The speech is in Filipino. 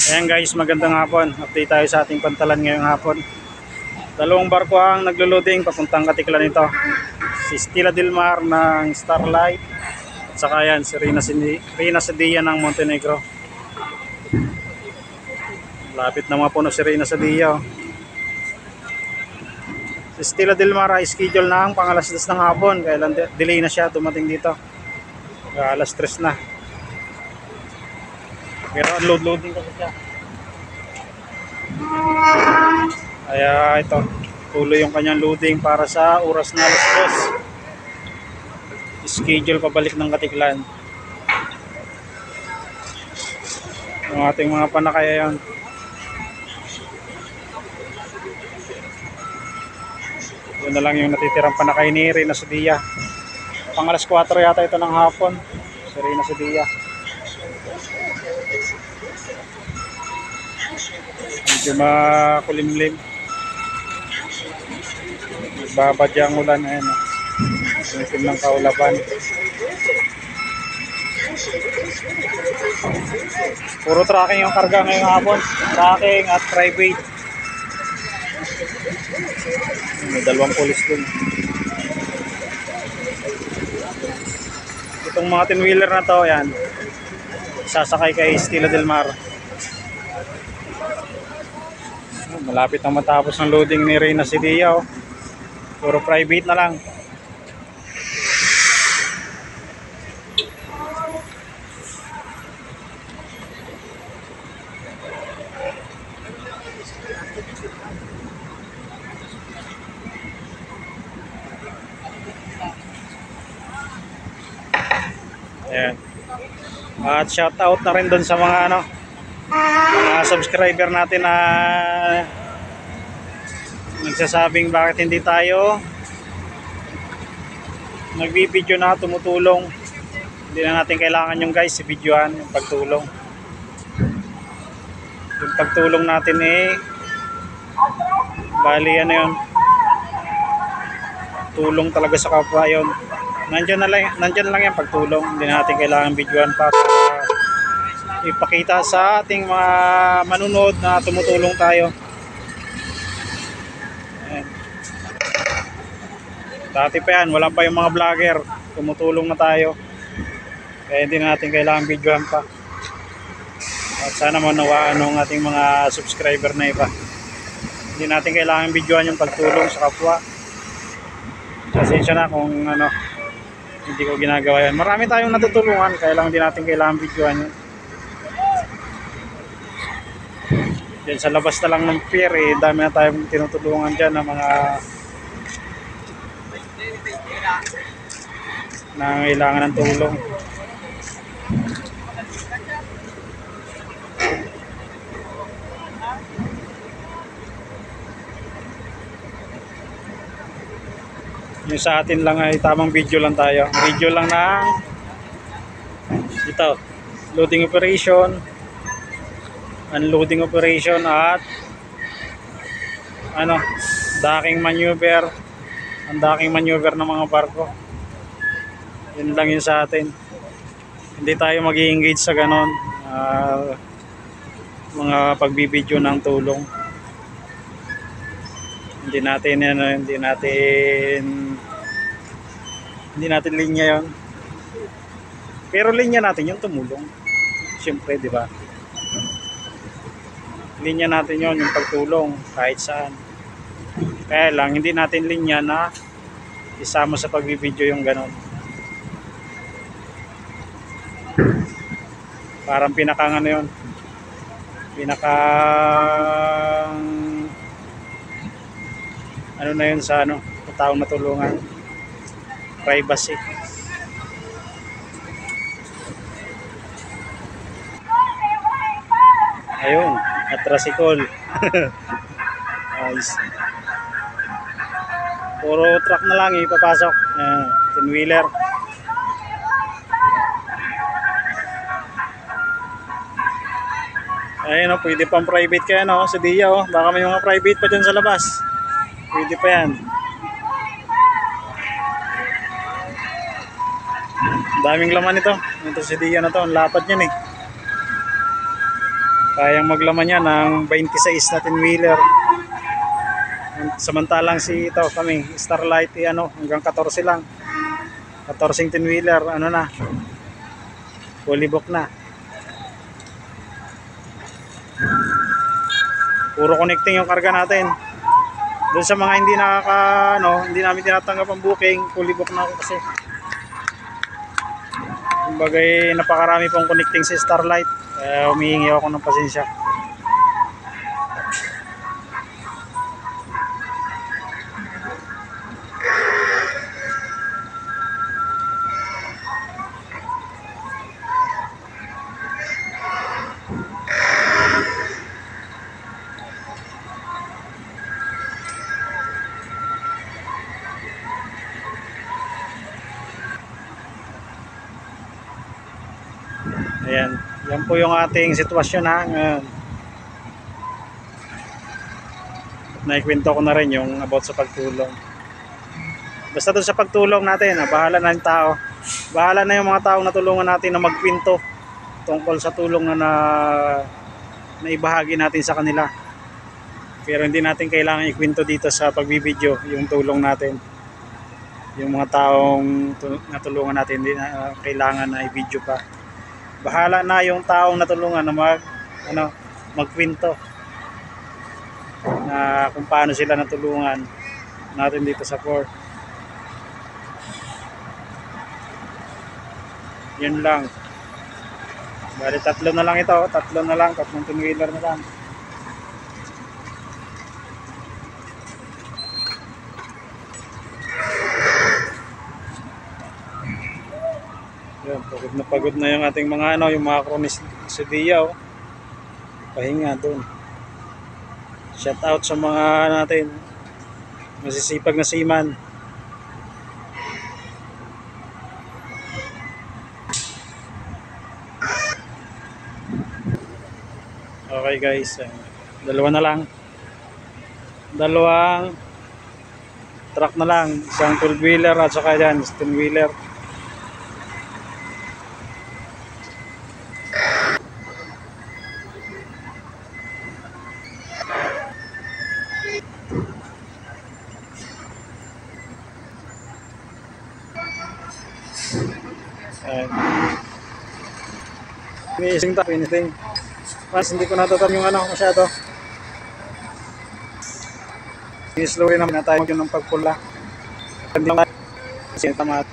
Ayan guys, magandang hapon. Update tayo sa ating pantalan ngayong hapon. Dalawang barko ang naglo-loading papuntang Katiklan ito. Si Stella Del Mar ng Starlight at saka yan si Reyna Sadia ng Montenegro. Lapit na mga puno si Reyna Sadia. Si Stella Del Mar ay schedule na ang pang-alas 10 ng hapon, kaya lang delay na siya dumating dito. Alas 3 na. Pero unloading kasi siya. Kaya ito, tuloy yung kanyang loading para sa oras na alas 2. Schedule pabalik ng Katiklan. Yung ating mga panakaya yan. Yun na lang yung natitirang panakay ni Reyna Sadia. Pang alas 4 yata ito ng hapon. Si Reyna Sadia. Medyo makulimlim. Nagbabadya ang ulan. Ayan, sinitim ng kaulapan. Puro tracking yung karga ngayong hapon. Tracking at private. May dalawang pulis dun. Itong mga 10-wheeler na to, yan, sasakay kay Stella Del Mar. Malapit na matapos ang loading ni Reyna Sadia. Puro private na lang. Ayan. At shout out na rin doon sa mga mga subscriber natin na nagsasabing bakit hindi tayo nagbibideo na tumutulong. Hindi na natin kailangan yung guys i-videoan yung pagtulong. Yung pagtulong natin bali ano yun, tulong talaga sa kapwa yun. Nandiyan lang yung pagtulong. Hindi na natin kailangan videoan pa para ipakita sa ating mga manunod na tumutulong tayo. Ayan. Dati pa yan, wala pa yung mga vlogger, tumutulong na tayo, kaya hindi na natin kailangan videoan pa. At sana maunawaan ng ating mga subscriber na iba, hindi natin kailangan videoan yung pagtulong sa kapwa. Pasensya na kung hindi ko ginagawa yan. Marami tayong natutulungan, kaya lang hindi natin kailangan videoan yun. Diyan sa labas na lang ng pier, dami na tayong tinutulungan dyan ng mga nangangailangan ng tulong. Yung sa atin lang ay tamang video lang tayo. Video lang ng ito, loading operation, unloading operation at docking maneuver, ang docking maneuver ng mga barko. Yun lang yun sa atin. Hindi tayo mag-i-engage sa ganon mga pagbibideo ng tulong. Hindi natin linya yon. Pero linya natin yung tumulong. Siyempre, di ba? Linya natin yon, yung pagtulong kahit saan. Kaya lang hindi natin linya na isama sa pagbibideo yung ganon. Parang pinakang yun. Pinakang na yun sa taong natulungan. Privacy. Ayun, atrasikol. Nice. Puro truck na lang ipapasok. 10-wheeler. Ayun pwede pang private kaya sa Dia baka may mga private pa dyan sa labas. Pwede pa yan. Daming laman ito. Ito si Dia na to. Ang lapad niyan Kayang maglaman yan ng 26 na 10-wheeler. Samantalang si ito kami, Starlight, hanggang 14 lang. 14 10-wheeler, na, fully book na. Puro connecting yung karga natin. Doon sa mga hindi hindi namin tinatanggap ang booking, fully book na ako kasi. Kumbaga napakarami pong connecting si Starlight. Humihingi ako ng pasensya. Ayan, yan po yung ating sitwasyon ngayon. Naikwento ko na rin yung about sa pagtulong. Basta doon sa pagtulong natin, bahala na yung tao. Bahala na yung mga taong natulungan natin na magkwento tungkol sa tulong na ibahagi natin sa kanila. Pero hindi natin kailangan ikwento dito sa pagbibideo yung tulong natin. Yung mga taong natulungan natin, hindi na kailangan na i-video pa. Bahala na yung taong natulungan na magkwento na kung paano sila natulungan natin dito sa port. Yun lang. Bali 3 na lang ito, 3 na lang, 3 10-wheeler na lang. Yan, pagod na yung ating mga yung mga kronis sa Dia, pahinga doon. Shout out sa mga natin masisipag na seaman. Okay guys, 2 na lang. 2 truck na lang, isang 12-wheeler at saka yan 10-wheeler. Finishing. Mas hindi ko natatan yung masyado. Slow rin naman na tayo ng pagpula. Hindi naman kasi tamat.